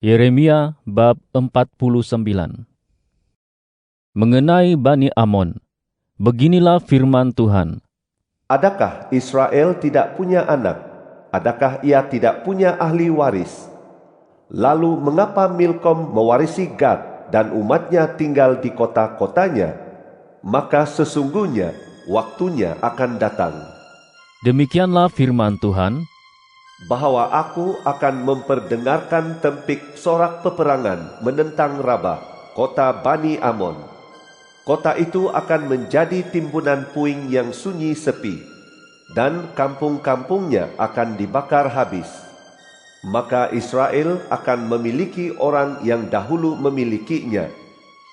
Yeremia bab 49. Mengenai Bani Amon, beginilah firman Tuhan. Adakah Israel tidak punya anak? Adakah ia tidak punya ahli waris? Lalu mengapa Milkom mewarisi Gad dan umatnya tinggal di kota-kotanya? Maka sesungguhnya waktunya akan datang. Demikianlah firman Tuhan, bahwa aku akan memperdengarkan tempik sorak peperangan menentang Rabah, kota Bani Amon. Kota itu akan menjadi timbunan puing yang sunyi sepi, dan kampung-kampungnya akan dibakar habis. Maka Israel akan memiliki orang yang dahulu memilikinya.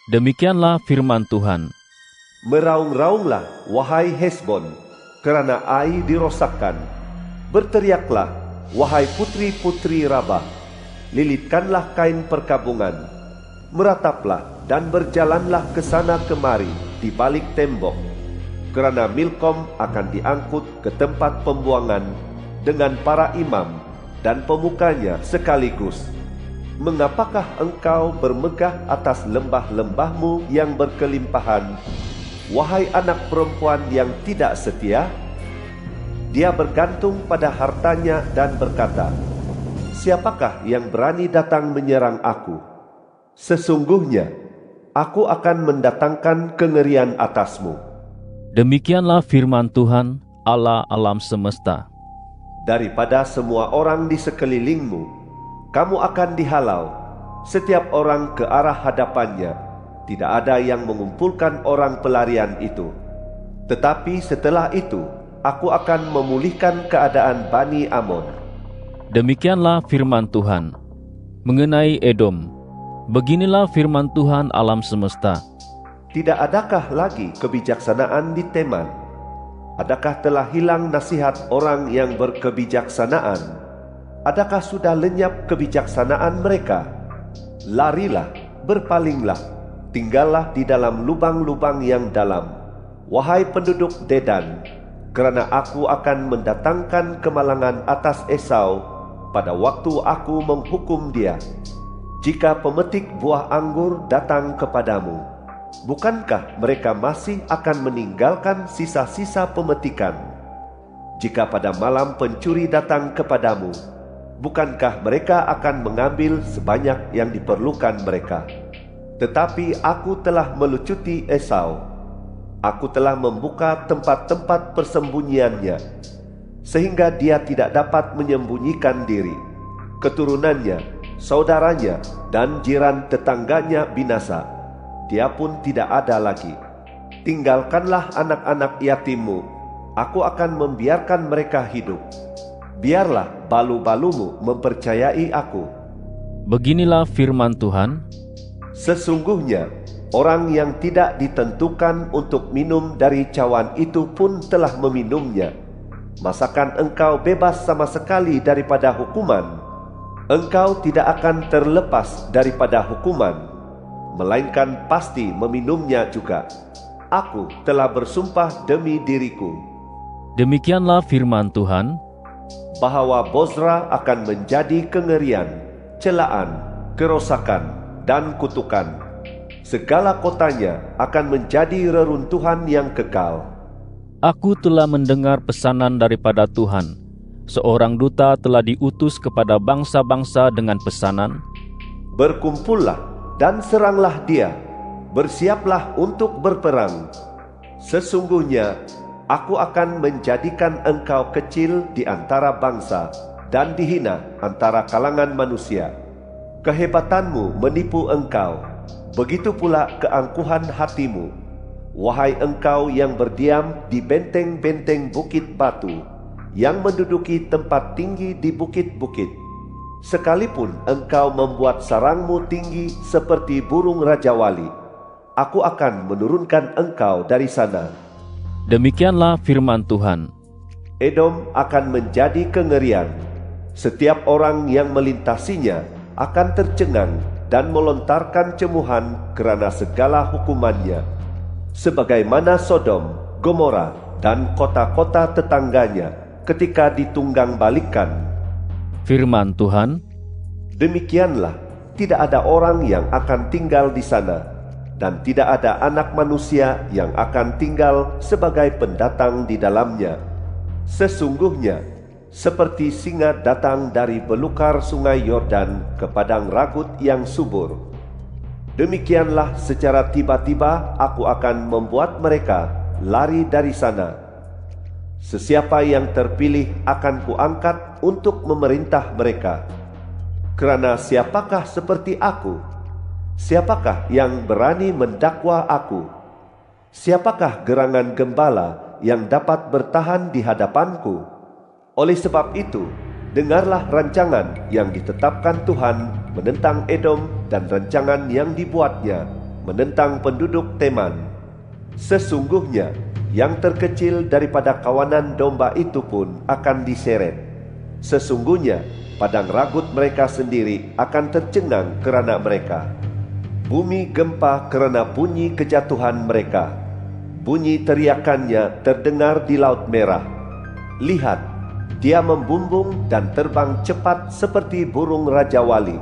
Demikianlah firman Tuhan. Meraung-raunglah, wahai Hesbon, kerana Ai dirosakkan. Berteriaklah, wahai putri-putri Rabah, lilitkanlah kain perkabungan, merataplah dan berjalanlah ke sana kemari di balik tembok, kerana Milkom akan diangkut ke tempat pembuangan dengan para imam dan pemukanya sekaligus. Mengapakah engkau bermegah atas lembah-lembahmu yang berkelimpahan, wahai anak perempuan yang tidak setia? Dia bergantung pada hartanya dan berkata, siapakah yang berani datang menyerang aku? Sesungguhnya, aku akan mendatangkan kengerian atasmu. Demikianlah firman Tuhan, Allah alam semesta. Daripada semua orang di sekelilingmu, kamu akan dihalau, setiap orang ke arah hadapannya. Tidak ada yang mengumpulkan orang pelarian itu. Tetapi setelah itu, aku akan memulihkan keadaan Bani Amon. Demikianlah firman Tuhan. Mengenai Edom, beginilah firman Tuhan alam semesta. Tidak adakah lagi kebijaksanaan di Teman? Adakah telah hilang nasihat orang yang berkebijaksanaan? Adakah sudah lenyap kebijaksanaan mereka? Larilah, berpalinglah, tinggallah di dalam lubang-lubang yang dalam, wahai penduduk Dedan, kerana aku akan mendatangkan kemalangan atas Esau pada waktu aku menghukum dia. Jika pemetik buah anggur datang kepadamu, bukankah mereka masih akan meninggalkan sisa-sisa pemetikan? Jika pada malam pencuri datang kepadamu, bukankah mereka akan mengambil sebanyak yang diperlukan mereka? Tetapi aku telah melucuti Esau. Aku telah membuka tempat-tempat persembunyiannya, sehingga dia tidak dapat menyembunyikan diri. Keturunannya, saudaranya, dan jiran tetangganya binasa. Dia pun tidak ada lagi. Tinggalkanlah anak-anak yatimmu. Aku akan membiarkan mereka hidup. Biarlah balu-balumu mempercayai aku. Beginilah firman Tuhan. Sesungguhnya, orang yang tidak ditentukan untuk minum dari cawan itu pun telah meminumnya. Masakan engkau bebas sama sekali daripada hukuman? Engkau tidak akan terlepas daripada hukuman, melainkan pasti meminumnya juga. Aku telah bersumpah demi diriku. Demikianlah firman Tuhan, bahwa Bozra akan menjadi kengerian, celaan, kerosakan, dan kutukan. Segala kotanya akan menjadi reruntuhan yang kekal. Aku telah mendengar pesanan daripada Tuhan. Seorang duta telah diutus kepada bangsa-bangsa dengan pesanan, berkumpullah dan seranglah dia, bersiaplah untuk berperang. Sesungguhnya aku akan menjadikan engkau kecil di antara bangsa dan dihina antara kalangan manusia. Kehebatanmu menipu engkau, begitu pula keangkuhan hatimu, wahai engkau yang berdiam di benteng-benteng bukit batu, yang menduduki tempat tinggi di bukit-bukit. Sekalipun engkau membuat sarangmu tinggi seperti burung Raja Wali, aku akan menurunkan engkau dari sana. Demikianlah firman Tuhan. Edom akan menjadi kengerian. Setiap orang yang melintasinya akan tercengang dan melontarkan cemuhan kerana segala hukumannya, sebagaimana Sodom, Gomora, dan kota-kota tetangganya ketika ditunggang balikan. Firman Tuhan, Demikianlah tidak ada orang yang akan tinggal di sana, dan tidak ada anak manusia yang akan tinggal sebagai pendatang di dalamnya. Sesungguhnya, seperti singa datang dari belukar sungai Yordan ke padang ragut yang subur, demikianlah secara tiba-tiba aku akan membuat mereka lari dari sana. Sesiapa yang terpilih akan kuangkat untuk memerintah mereka. Kerana siapakah seperti aku? Siapakah yang berani mendakwa aku? Siapakah gerangan gembala yang dapat bertahan di hadapanku? Oleh sebab itu, dengarlah rancangan yang ditetapkan Tuhan menentang Edom dan rancangan yang dibuatnya menentang penduduk Teman. Sesungguhnya, yang terkecil daripada kawanan domba itu pun akan diseret. Sesungguhnya, padang ragut mereka sendiri akan tercengang kerana mereka. Bumi gempa kerana bunyi kejatuhan mereka. Bunyi teriakannya terdengar di Laut Merah. Lihat, dia membumbung dan terbang cepat seperti burung Raja Wali,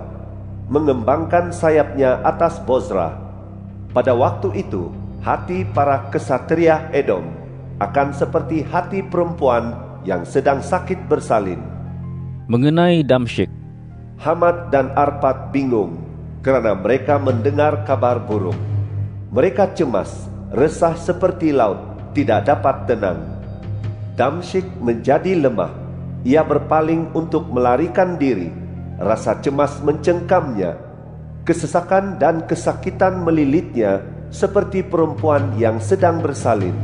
mengembangkan sayapnya atas Bozrah. Pada waktu itu, hati para kesatria Edom akan seperti hati perempuan yang sedang sakit bersalin. Mengenai Damsyik, Hamat dan Arpad bingung kerana mereka mendengar kabar buruk. Mereka cemas, resah seperti laut, tidak dapat tenang. Damsyik menjadi lemah. Ia berpaling untuk melarikan diri. Rasa cemas mencengkamnya. Kesesakan dan kesakitan melilitnya seperti perempuan yang sedang bersalin.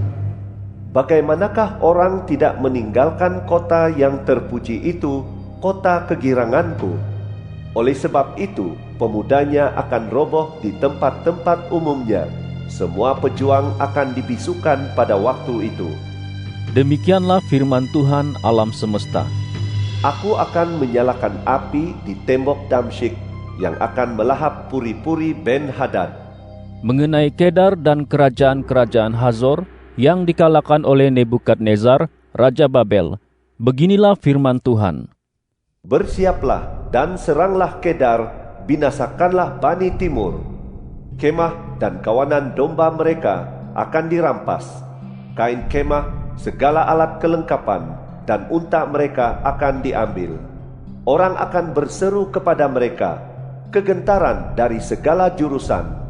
Bagaimanakah orang tidak meninggalkan kota yang terpuji itu, kota kegiranganku? Oleh sebab itu, pemudanya akan roboh di tempat-tempat umumnya. Semua pejuang akan dibisukan pada waktu itu. demikianlah firman Tuhan alam semesta. Aku akan menyalakan api di tembok Damsyik yang akan melahap puri-puri Ben-Hadad. Mengenai Kedar dan kerajaan-kerajaan Hazor yang dikalahkan oleh Nebukadnezar, Raja Babel, beginilah firman Tuhan. Bersiaplah dan seranglah Kedar, binasakanlah Bani Timur. Kemah dan kawanan domba mereka akan dirampas. Kain kemah, segala alat kelengkapan, dan unta mereka akan diambil. Orang akan berseru kepada mereka, kegentaran dari segala jurusan.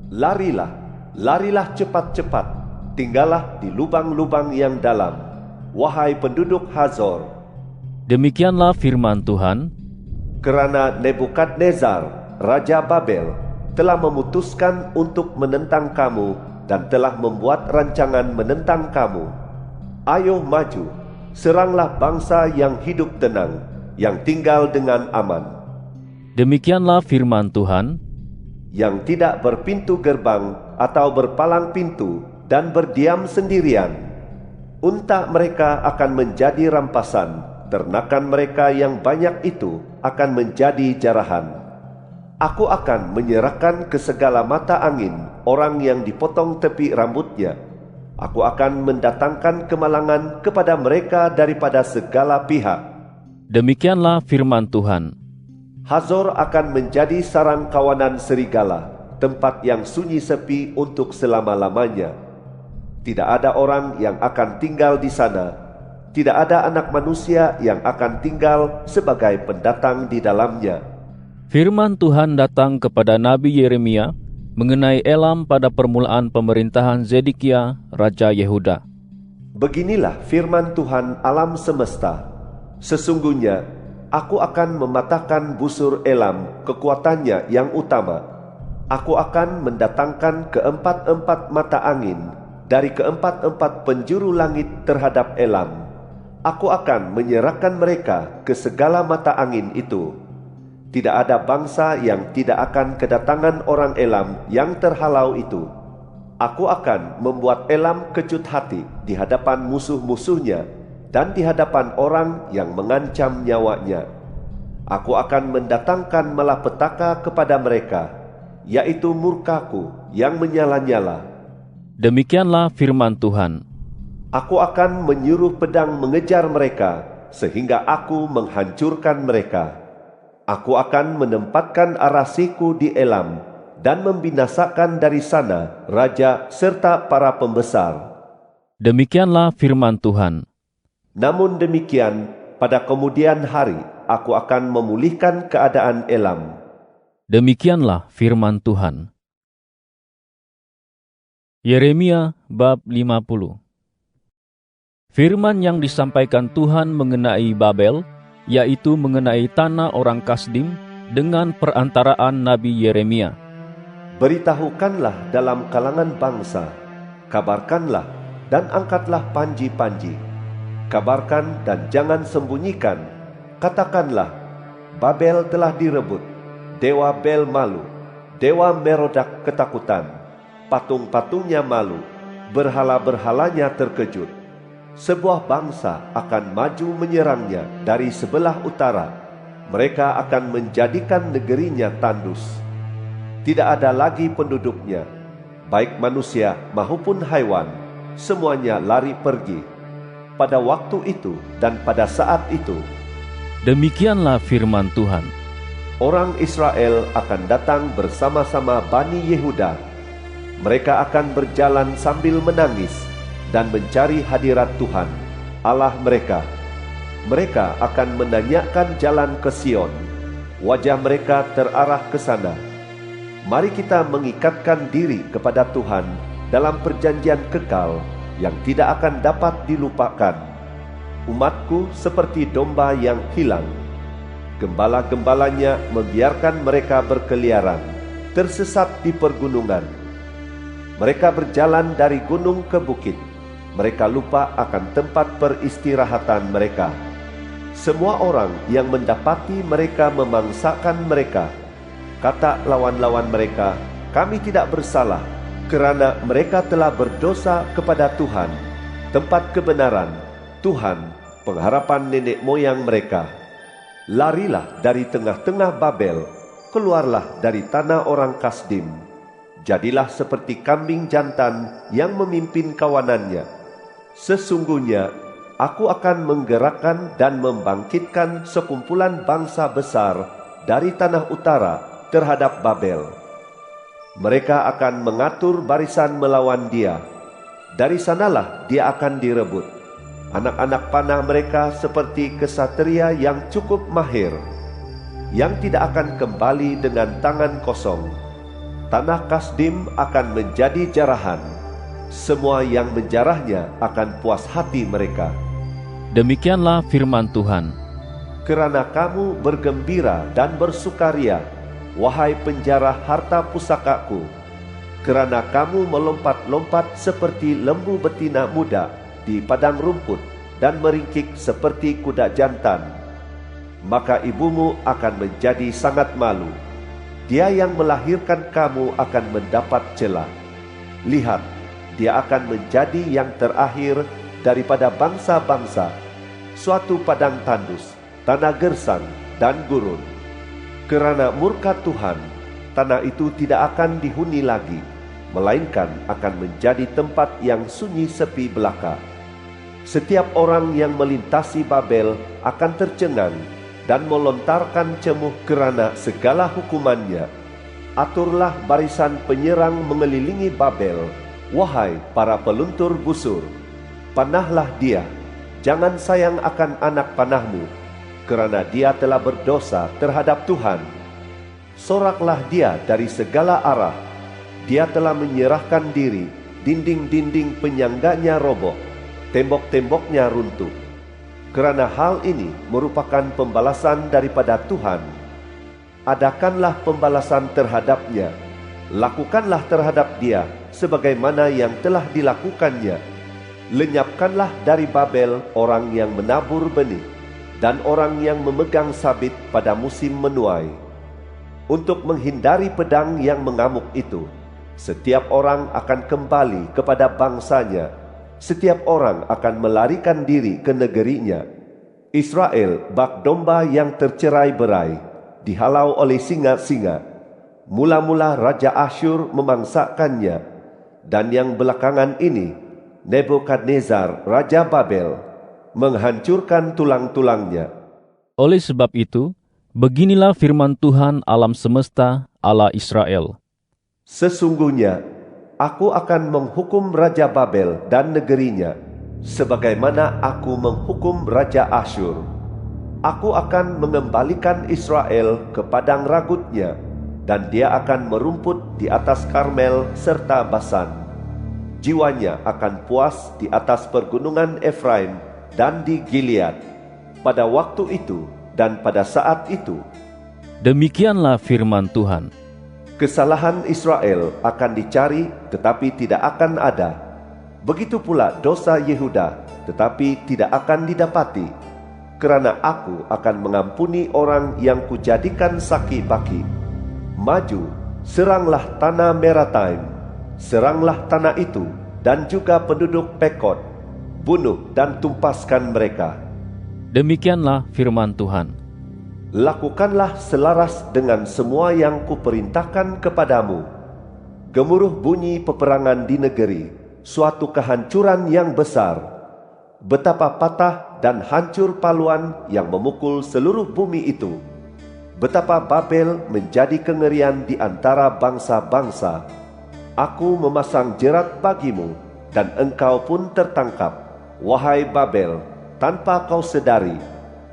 Larilah, larilah cepat-cepat, tinggallah di lubang-lubang yang dalam, wahai penduduk Hazor. Demikianlah firman Tuhan. Kerana Nebukadnezar, Raja Babel, telah memutuskan untuk menentang kamu dan telah membuat rancangan menentang kamu. Ayo maju, seranglah bangsa yang hidup tenang, yang tinggal dengan aman. Demikianlah firman Tuhan. Yang tidak berpintu gerbang atau berpalang pintu dan berdiam sendirian. Unta mereka akan menjadi rampasan, ternakan mereka yang banyak itu akan menjadi jarahan. Aku akan menyerahkan ke segala mata angin orang yang dipotong tepi rambutnya. Aku akan mendatangkan kemalangan kepada mereka daripada segala pihak. Demikianlah firman Tuhan. Hazor akan menjadi sarang kawanan serigala, tempat yang sunyi sepi untuk selama-lamanya. Tidak ada orang yang akan tinggal di sana. Tidak ada anak manusia yang akan tinggal sebagai pendatang di dalamnya. Firman Tuhan datang kepada Nabi Yeremia mengenai Elam pada permulaan pemerintahan Zedekia, Raja Yehuda. Beginilah firman Tuhan alam semesta. Sesungguhnya, aku akan mematahkan busur Elam, kekuatannya yang utama. Aku akan mendatangkan keempat-empat mata angin dari keempat-empat penjuru langit terhadap Elam. Aku akan menyerahkan mereka ke segala mata angin itu. Tidak ada bangsa yang tidak akan kedatangan orang Elam yang terhalau itu. Aku akan membuat Elam kecut hati di hadapan musuh-musuhnya dan di hadapan orang yang mengancam nyawanya. Aku akan mendatangkan malapetaka kepada mereka, yaitu murkaku yang menyala-nyala. Demikianlah firman Tuhan. Aku akan menyuruh pedang mengejar mereka, sehingga aku menghancurkan mereka. Aku akan menempatkan arasiku di Elam dan membinasakan dari sana raja serta para pembesar. Demikianlah firman Tuhan. Namun demikian, pada kemudian hari aku akan memulihkan keadaan Elam. Demikianlah firman Tuhan. Yeremia bab 50. Firman yang disampaikan Tuhan mengenai Babel, yaitu mengenai tanah orang Kasdim, dengan perantaraan Nabi Yeremia. Beritahukanlah dalam kalangan bangsa, kabarkanlah dan angkatlah panji-panji. Kabarkan dan jangan sembunyikan, katakanlah, Babel telah direbut, dewa Bel malu, dewa Merodak ketakutan, patung-patungnya malu, berhala-berhalanya terkejut. Sebuah bangsa akan maju menyerangnya dari sebelah utara. Mereka akan menjadikan negerinya tandus. Tidak ada lagi penduduknya, baik manusia maupun haiwan, semuanya lari pergi. Pada waktu itu dan pada saat itu, Demikianlah firman Tuhan. orang Israel akan datang bersama-sama Bani Yehuda. Mereka akan berjalan sambil menangis dan mencari hadirat Tuhan, Allah mereka. Mereka akan menanyakan jalan ke Sion. Wajah mereka terarah ke sana. Mari kita mengikatkan diri kepada Tuhan dalam perjanjian kekal yang tidak akan dapat dilupakan. Umatku seperti domba yang hilang. Gembala-gembalanya membiarkan mereka berkeliaran, tersesat di pergunungan. Mereka berjalan dari gunung ke bukit. Mereka lupa akan tempat peristirahatan mereka. Semua orang yang mendapati mereka memangsakan mereka. Kata lawan-lawan mereka, kami tidak bersalah, kerana mereka telah berdosa kepada Tuhan, tempat kebenaran, Tuhan, pengharapan nenek moyang mereka. Larilah dari tengah-tengah Babel, keluarlah dari tanah orang Kasdim. Jadilah seperti kambing jantan yang memimpin kawanannya. Sesungguhnya, aku akan menggerakkan dan membangkitkan sekumpulan bangsa besar dari tanah utara terhadap Babel. Mereka akan mengatur barisan melawan dia. Dari sanalah dia akan direbut. Anak-anak panah mereka seperti kesatria yang cukup mahir, yang tidak akan kembali dengan tangan kosong. Tanah Kasdim akan menjadi jarahan. Semua yang menjarahnya akan puas hati mereka. Demikianlah firman Tuhan. Kerana kamu bergembira dan bersukaria, wahai penjara harta pusakaku. Kerana kamu melompat-lompat seperti lembu betina muda di padang rumput dan meringkik seperti kuda jantan, maka ibumu akan menjadi sangat malu. Dia yang melahirkan kamu akan mendapat celah. Lihat, dia akan menjadi yang terakhir daripada bangsa-bangsa, suatu padang tandus, tanah gersang dan gurun. Kerana murka Tuhan, tanah itu tidak akan dihuni lagi, melainkan akan menjadi tempat yang sunyi sepi belaka. Setiap orang yang melintasi Babel akan tercengang dan melontarkan cemuh kerana segala hukumannya. Aturlah barisan penyerang mengelilingi Babel, wahai para peluntur busur. Panahlah dia, jangan sayang akan anak panahmu, kerana dia telah berdosa terhadap Tuhan. Soraklah dia dari segala arah. Dia telah menyerahkan diri, dinding-dinding penyangganya roboh, tembok-temboknya runtuh. Kerana hal ini merupakan pembalasan daripada Tuhan. Adakanlah pembalasan terhadapnya. Lakukanlah terhadap dia sebagaimana yang telah dilakukannya. Lenyapkanlah dari Babel orang yang menabur benih dan orang yang memegang sabit pada musim menuai. Untuk menghindari pedang yang mengamuk itu, setiap orang akan kembali kepada bangsanya. Setiap orang akan melarikan diri ke negerinya. Israel bak domba yang tercerai-berai, dihalau oleh singa-singa. Mula-mula Raja Asyur memangsakannya, dan yang belakangan ini Nebukadnezar Raja Babel menghancurkan tulang-tulangnya. Oleh sebab itu, Beginilah firman Tuhan alam semesta, Allah Israel. Sesungguhnya, aku akan menghukum Raja Babel dan negerinya, sebagaimana aku menghukum Raja Asyur. Aku akan mengembalikan Israel ke padang ragutnya, dan dia akan merumput di atas Karmel serta Basan. Jiwanya akan puas di atas pergunungan Efraim dan di Gilead. Pada waktu itu dan pada saat itu, Demikianlah firman Tuhan. kesalahan Israel akan dicari tetapi tidak akan ada. Begitu pula dosa Yehuda tetapi tidak akan didapati. Kerana aku akan mengampuni orang yang kujadikan saki-baki. Maju, seranglah tanah Merataim, seranglah tanah itu dan juga penduduk Pekod. Bunuh dan tumpaskan mereka. Demikianlah firman Tuhan. Lakukanlah selaras dengan semua yang kuperintahkan kepadamu. Gemuruh bunyi peperangan di negeri, suatu kehancuran yang besar. Betapa patah dan hancur paluan yang memukul seluruh bumi itu. Betapa Babel menjadi kengerian di antara bangsa-bangsa. Aku memasang jerat bagimu, dan engkau pun tertangkap, wahai Babel, tanpa kau sedari.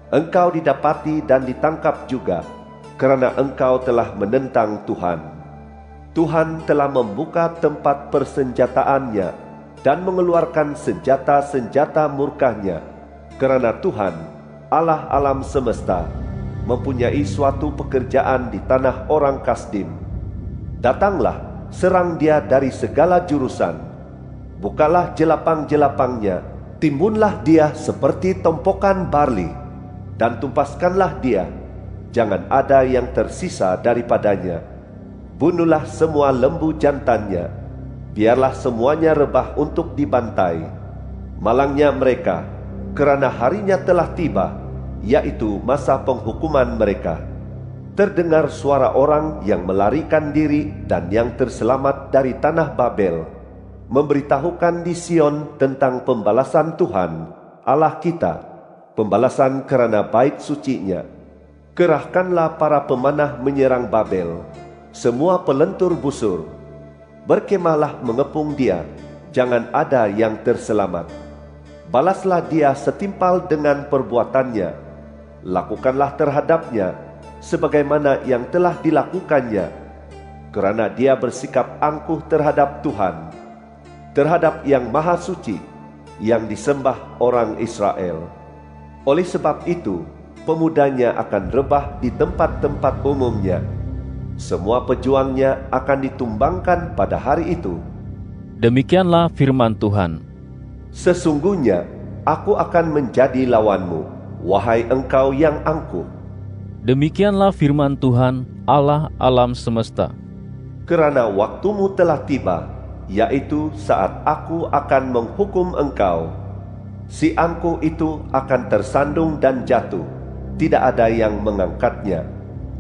Engkau didapati dan ditangkap juga, kerana engkau telah menentang Tuhan. Tuhan telah membuka tempat persenjataannya dan mengeluarkan senjata-senjata murkahnya, kerana Tuhan, Allah alam semesta, mempunyai suatu pekerjaan di tanah orang Kasdim. Datanglah, serang dia dari segala jurusan. Bukalah jelapang-jelapangnya, timbunlah dia seperti tompokan barli, dan tumpaskanlah dia, jangan ada yang tersisa daripadanya. Bunuhlah semua lembu jantannya, biarlah semuanya rebah untuk dibantai. Malangnya mereka, kerana harinya telah tiba, yaitu masa penghukuman mereka. Terdengar suara orang yang melarikan diri dan yang terselamat dari tanah Babel, memberitahukan di Sion tentang pembalasan Tuhan, Allah kita, pembalasan kerana bait sucinya. Kerahkanlah para pemanah menyerang Babel, semua pelentur busur. Berkemahlah mengepung dia, jangan ada yang terselamat. Balaslah dia setimpal dengan perbuatannya. Lakukanlah terhadapnya sebagaimana yang telah dilakukannya, kerana dia bersikap angkuh terhadap Tuhan, terhadap yang maha suci, yang disembah orang Israel. Oleh sebab itu, pemudanya akan rebah di tempat-tempat umumnya. Semua pejuangnya akan ditumbangkan pada hari itu. Demikianlah firman Tuhan. Sesungguhnya, aku akan menjadi lawanmu, wahai engkau yang angkuh. Demikianlah firman Tuhan, Allah alam semesta. Kerana waktumu telah tiba, yaitu saat aku akan menghukum engkau. Si angkuh itu akan tersandung dan jatuh, tidak ada yang mengangkatnya.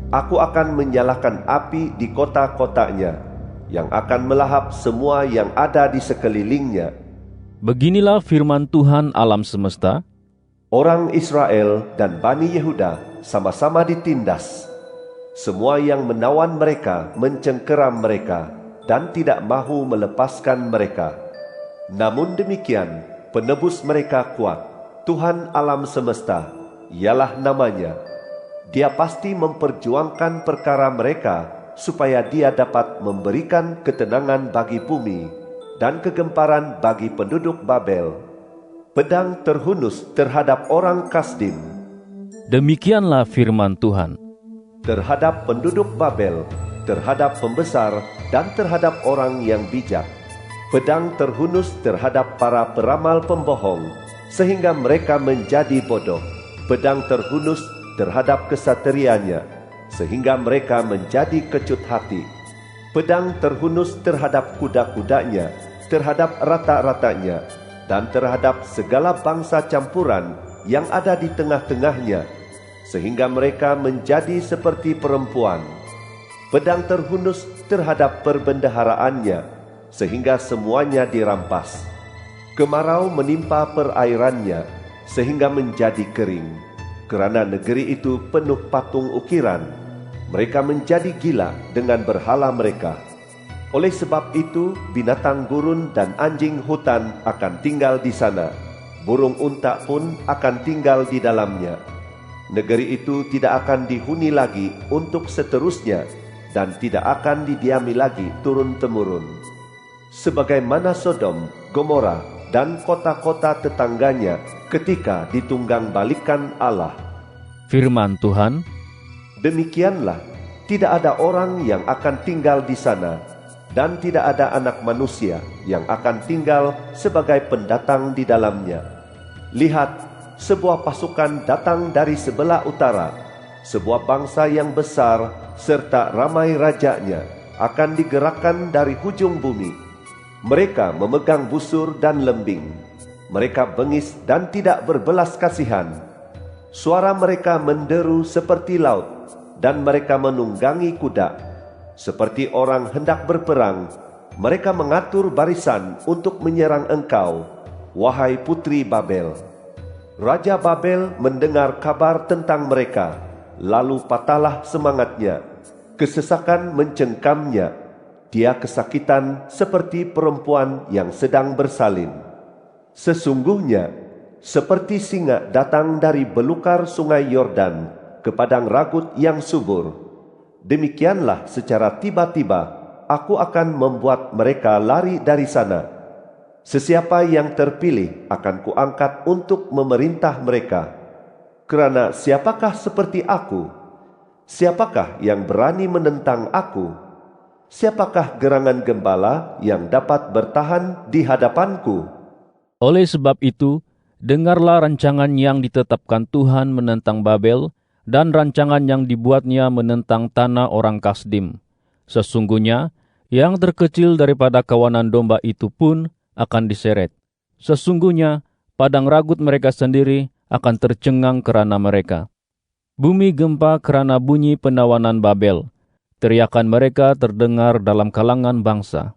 Aku akan menyalakan api di kota-kotanya, yang akan melahap semua yang ada di sekelilingnya. Beginilah firman Tuhan alam semesta. Orang Israel dan Bani Yehuda sama-sama ditindas. Semua yang menawan mereka mencengkeram mereka dan tidak mahu melepaskan mereka. Namun demikian, penebus mereka kuat, Tuhan alam semesta, ialah namanya. Dia pasti memperjuangkan perkara mereka, supaya dia dapat memberikan ketenangan bagi bumi, dan kegemparan bagi penduduk Babel. Pedang terhunus terhadap orang Kasdim. Demikianlah firman Tuhan. Terhadap penduduk Babel, terhadap pembesar, dan terhadap orang yang bijak. Pedang terhunus terhadap para peramal pembohong, sehingga mereka menjadi bodoh. Pedang terhunus terhadap kesatrianya, sehingga mereka menjadi kecut hati. Pedang terhunus terhadap kuda-kudanya, terhadap rata-ratanya, dan terhadap segala bangsa campuran yang ada di tengah-tengahnya, sehingga mereka menjadi seperti perempuan. Pedang terhunus terhadap perbendaharaannya, sehingga semuanya dirampas. Kemarau menimpa perairannya, sehingga menjadi kering. Kerana negeri itu penuh patung ukiran, mereka menjadi gila dengan berhala mereka. Oleh sebab itu, binatang gurun dan anjing hutan akan tinggal di sana. Burung unta pun akan tinggal di dalamnya. Negeri itu tidak akan dihuni lagi untuk seterusnya, dan tidak akan didiami lagi turun-temurun. Sebagaimana Sodom, Gomora, dan kota-kota tetangganya ketika ditunggang balikan Allah. Firman Tuhan, Demikianlah, tidak ada orang yang akan tinggal di sana, dan tidak ada anak manusia yang akan tinggal sebagai pendatang di dalamnya. Lihat, sebuah pasukan datang dari sebelah utara, sebuah bangsa yang besar serta ramai rajanya akan digerakkan dari hujung bumi. Mereka memegang busur dan lembing. Mereka bengis dan tidak berbelas kasihan. Suara mereka menderu seperti laut, dan mereka menunggangi kuda. Seperti orang hendak berperang, mereka mengatur barisan untuk menyerang engkau, wahai putri Babel. Raja Babel mendengar kabar tentang mereka, lalu patahlah semangatnya. Kesesakan mencengkamnya. Dia kesakitan seperti perempuan yang sedang bersalin. Sesungguhnya, seperti singa datang dari belukar sungai Yordan ke padang ragut yang subur, demikianlah secara tiba-tiba aku akan membuat mereka lari dari sana. Sesiapa yang terpilih akan kuangkat untuk memerintah mereka. Kerana siapakah seperti aku? Siapakah yang berani menentang aku? Siapakah gerangan gembala yang dapat bertahan di hadapanku? oleh sebab itu, dengarlah rancangan yang ditetapkan Tuhan menentang Babel dan rancangan yang dibuatnya menentang tanah orang Kasdim. Sesungguhnya, yang terkecil daripada kawanan domba itu pun akan diseret. Sesungguhnya, padang ragut mereka sendiri akan tercengang kerana mereka. Bumi gempa kerana bunyi penawanan Babel. Teriakan mereka terdengar dalam kalangan bangsa.